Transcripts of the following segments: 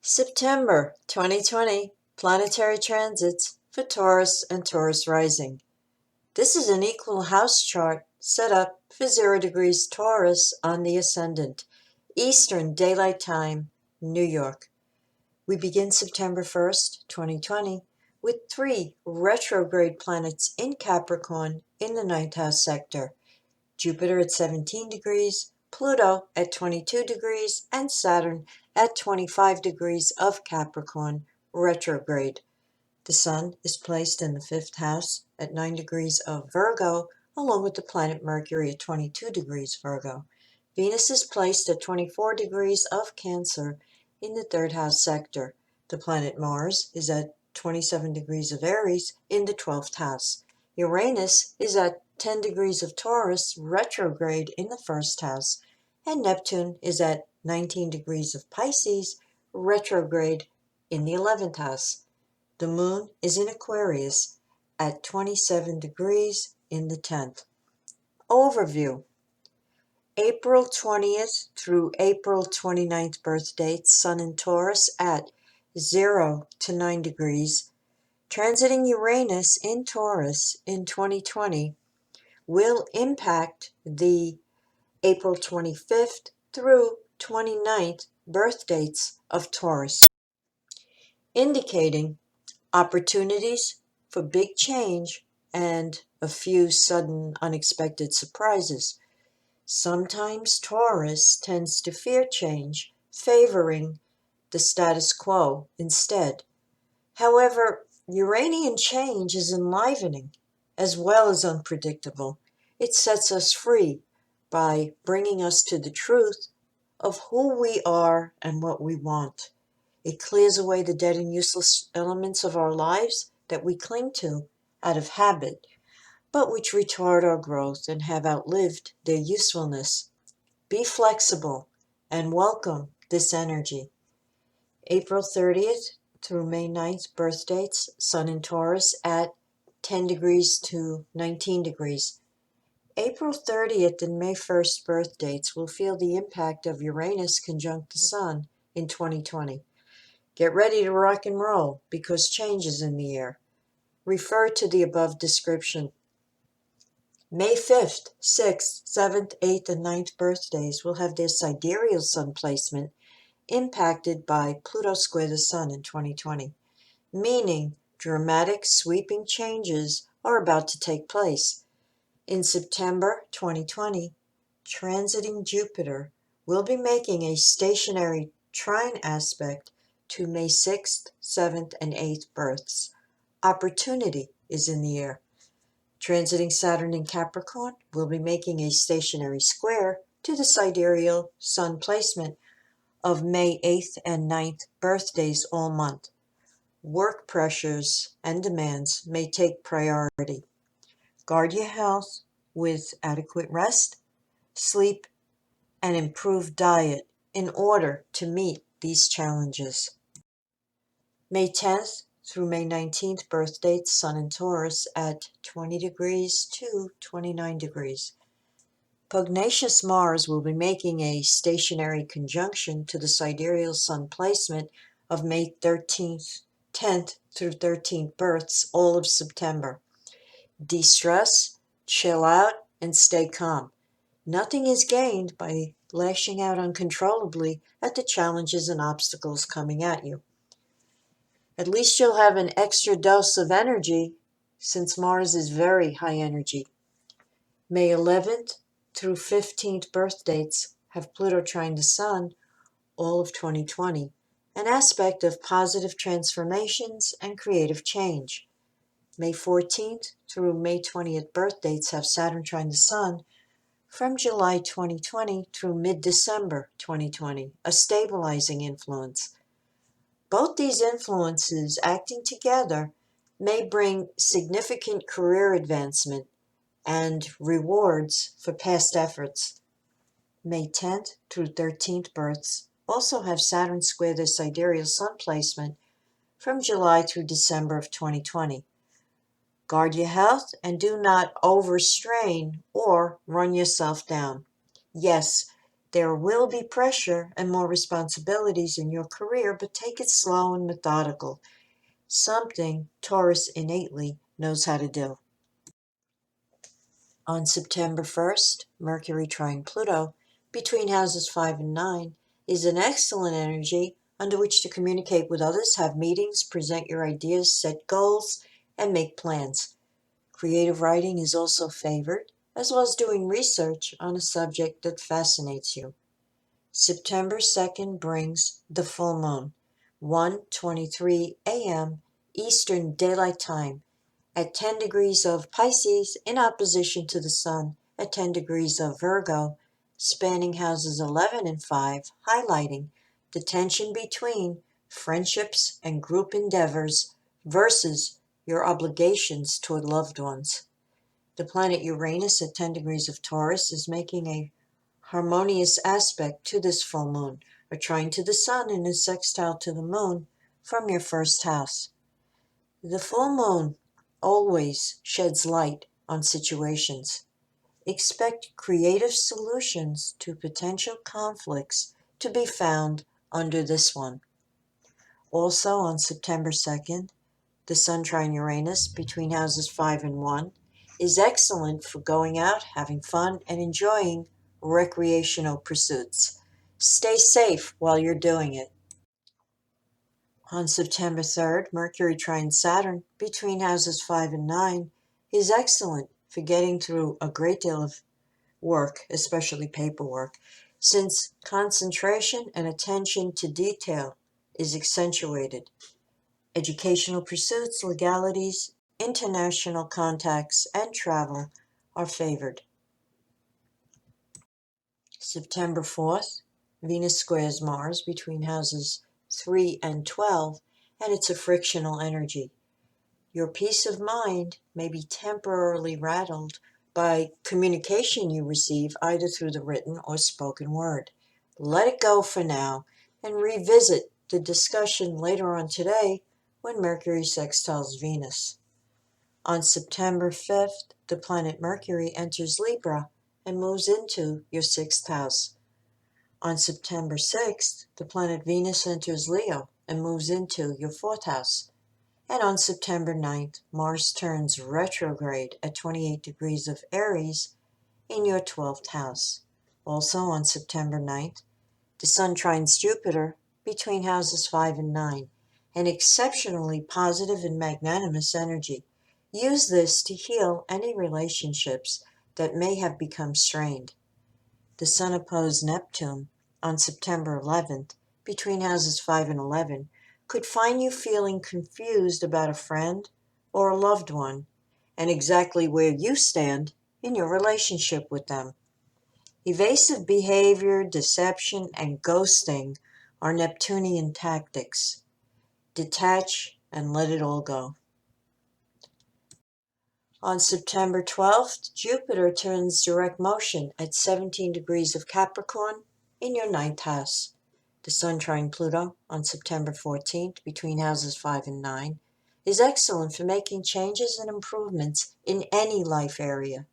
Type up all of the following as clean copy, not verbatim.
September 2020 Planetary Transits for Taurus and Taurus Rising. This is an equal house chart set up for 0 degrees Taurus on the ascendant, Eastern Daylight Time, New York. We begin September 1st, 2020, with 3 retrograde planets in Capricorn in the 9th house sector. Jupiter at 17 degrees, Pluto at 22 degrees, and Saturn at 25 degrees of Capricorn, retrograde. The Sun is placed in the 5th house at 9 degrees of Virgo, along with the planet Mercury at 22 degrees Virgo. Venus is placed at 24 degrees of Cancer in the 3rd house sector. The planet Mars is at 27 degrees of Aries in the 12th house. Uranus is at 10 degrees of Taurus, retrograde in the 1st house, and Neptune is at 19 degrees of Pisces, retrograde in the 11th house. The moon is in Aquarius at 27 degrees in the 10th. Overview. April 20th through April 29th birth dates, Sun in Taurus at 0 to 9 degrees. Transiting Uranus in Taurus in 2020 will impact the April 25th through 29th birth dates of Taurus, indicating opportunities for big change and a few sudden unexpected surprises. Sometimes Taurus tends to fear change, favoring the status quo instead. However, Uranian change is enlivening as well as unpredictable. It sets us free by bringing us to the truth of who we are and what we want. It clears away the dead and useless elements of our lives that we cling to out of habit, but which retard our growth and have outlived their usefulness. Be flexible and welcome this energy. April 30th through May 9th birth dates, Sun in Taurus at 10 degrees to 19 degrees. April 30th and May 1st birth dates will feel the impact of Uranus conjunct the Sun in 2020. Get ready to rock and roll because change is in the air. Refer to the above description. May 5th, 6th, 7th, 8th, and 9th birthdays will have their sidereal Sun placement impacted by Pluto square the Sun in 2020, meaning dramatic sweeping changes are about to take place. In September 2020, transiting Jupiter will be making a stationary trine aspect to May 6th, 7th, and 8th births. Opportunity is in the air. Transiting Saturn in Capricorn will be making a stationary square to the sidereal Sun placement of May 8th and 9th birthdays all month. Work pressures and demands may take priority. Guard your health with adequate rest, sleep, and improved diet in order to meet these challenges. May 10th through May 19th birth dates, Sun in Taurus at 20 degrees to 29 degrees. Pugnacious Mars will be making a stationary conjunction to the sidereal Sun placement of May 13th, 10th through 13th births, all of September. De-stress, chill out, and stay calm. Nothing is gained by lashing out uncontrollably at the challenges and obstacles coming at you. At least you'll have an extra dose of energy since Mars is very high energy. May 11th through 15th birth dates have Pluto trine the Sun all of 2020, an aspect of positive transformations and creative change. May 14th through May 20th birth dates have Saturn trine the Sun from July 2020 through mid-December 2020, a stabilizing influence. Both these influences acting together may bring significant career advancement and rewards for past efforts. May 10th through 13th births also have Saturn square their sidereal Sun placement from July through December of 2020. Guard your health and do not overstrain or run yourself down. Yes, There will be pressure and more responsibilities in your career, but take it slow and methodical, something Taurus innately knows how to do. On September 1st, Mercury trine Pluto between houses 5 and 9 is an excellent energy under which to communicate with others, have meetings, present your ideas, set goals, and make plans. Creative writing is also favored, as well as doing research on a subject that fascinates you. September 2nd brings the full moon, 1:23 a.m. Eastern Daylight Time, at 10 degrees of Pisces in opposition to the Sun at 10 degrees of Virgo, spanning houses 11 and 5, highlighting the tension between friendships and group endeavors versus your obligations toward loved ones. The planet Uranus at 10 degrees of Taurus is making a harmonious aspect to this full moon, a trine to the Sun and a sextile to the Moon from your first house. The full moon always sheds light on situations. Expect creative solutions to potential conflicts to be found under this one. Also on September 2nd, the Sun trine Uranus between houses 5 and 1 is excellent for going out, having fun, and enjoying recreational pursuits. Stay safe while you're doing it. On September 3rd, Mercury trine Saturn between houses 5 and 9 is excellent for getting through a great deal of work, especially paperwork, since concentration and attention to detail is accentuated. Educational pursuits, legalities, international contacts, and travel are favored. September 4th, Venus squares Mars between houses 3 and 12, and it's a frictional energy. Your peace of mind may be temporarily rattled by communication you receive either through the written or spoken word. Let it go for now and revisit the discussion later on today when Mercury sextiles Venus. On September 5th, the planet Mercury enters Libra and moves into your sixth house. On September 6th, the planet Venus enters Leo and moves into your fourth house. And on September 9th, Mars turns retrograde at 28 degrees of Aries in your 12th house. Also on September 9th, the Sun trines Jupiter between houses 5 and 9, an exceptionally positive and magnanimous energy. Use this to heal any relationships that may have become strained. The Sun opposed Neptune on September 11th between houses 5 and 11 could find you feeling confused about a friend or a loved one and exactly where you stand in your relationship with them. Evasive behavior, deception, and ghosting are Neptunian tactics. Detach and let it all go. On September 12th, Jupiter turns direct motion at 17 degrees of Capricorn in your ninth house. The Sun trine Pluto on September 14th between houses 5 and 9 is excellent for making changes and improvements in any life area.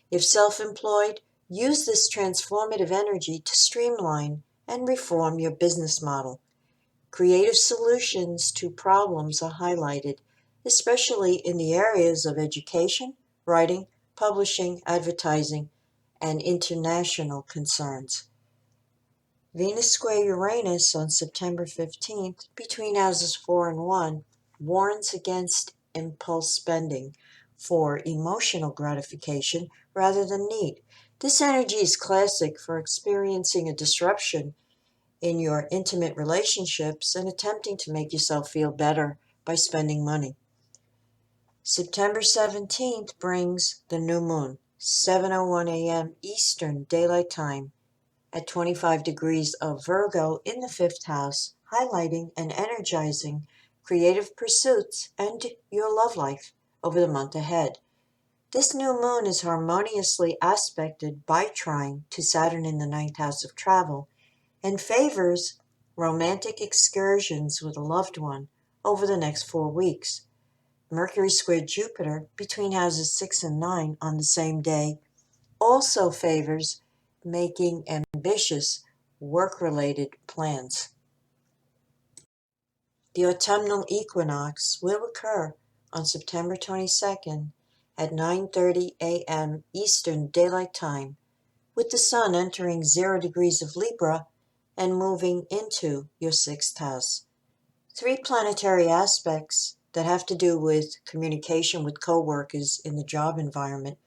If self-employed, use this transformative energy to streamline and reform your business model. Creative solutions to problems are highlighted, especially in the areas of education, writing, publishing, advertising, and international concerns. Venus square Uranus on September 15th between houses 4 and 1 warns against impulse spending for emotional gratification rather than need. This energy is classic for experiencing a disruption in your intimate relationships and attempting to make yourself feel better by spending money. September 17th brings the new moon, 7:01 a.m. Eastern Daylight Time, at 25 degrees of Virgo in the fifth house, highlighting and energizing creative pursuits and your love life over the month ahead. This new moon is harmoniously aspected by trine to Saturn in the ninth house of travel and favors romantic excursions with a loved one over the next 4 weeks. Mercury squared Jupiter between houses 6 and 9 on the same day also favors making ambitious work-related plans. The autumnal equinox will occur on September 22nd at 9:30 a.m. Eastern Daylight Time, with the Sun entering 0 degrees of Libra and moving into your 6th house. 3 planetary aspects that have to do with communication with coworkers in the job environment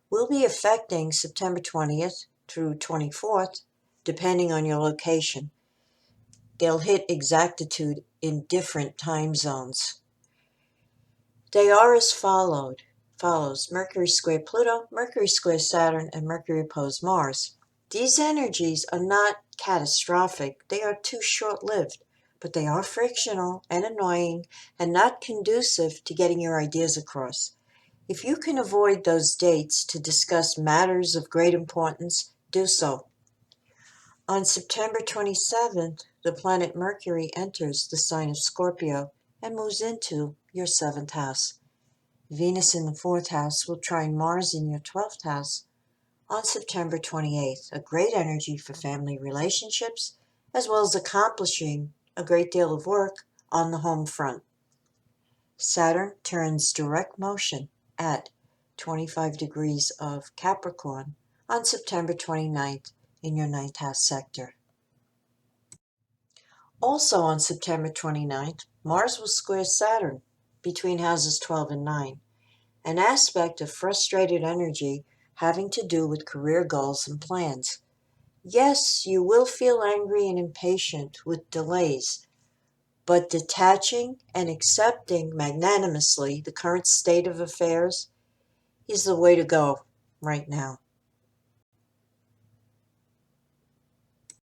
will be affecting September 20th through 24th, depending on your location. They'll hit exactitude in different time zones. They are as follows: Mercury square Pluto, Mercury square Saturn, and Mercury opposed Mars. These energies are not catastrophic, they are too short-lived, but they are frictional and annoying and not conducive to getting your ideas across. If you can avoid those dates to discuss matters of great importance, do so. On September 27th, the planet Mercury enters the sign of Scorpio and moves into your 7th house. Venus in the 4th house will trine Mars in your 12th house on September 28th, a great energy for family relationships, as well as accomplishing a great deal of work on the home front. Saturn turns direct motion at 25 degrees of Capricorn on September 29th in your 9th house sector. Also on September 29th, Mars will square Saturn between houses 12 and 9, an aspect of frustrated energy having to do with career goals and plans. Yes, you will feel angry and impatient with delays, but detaching and accepting magnanimously the current state of affairs is the way to go right now.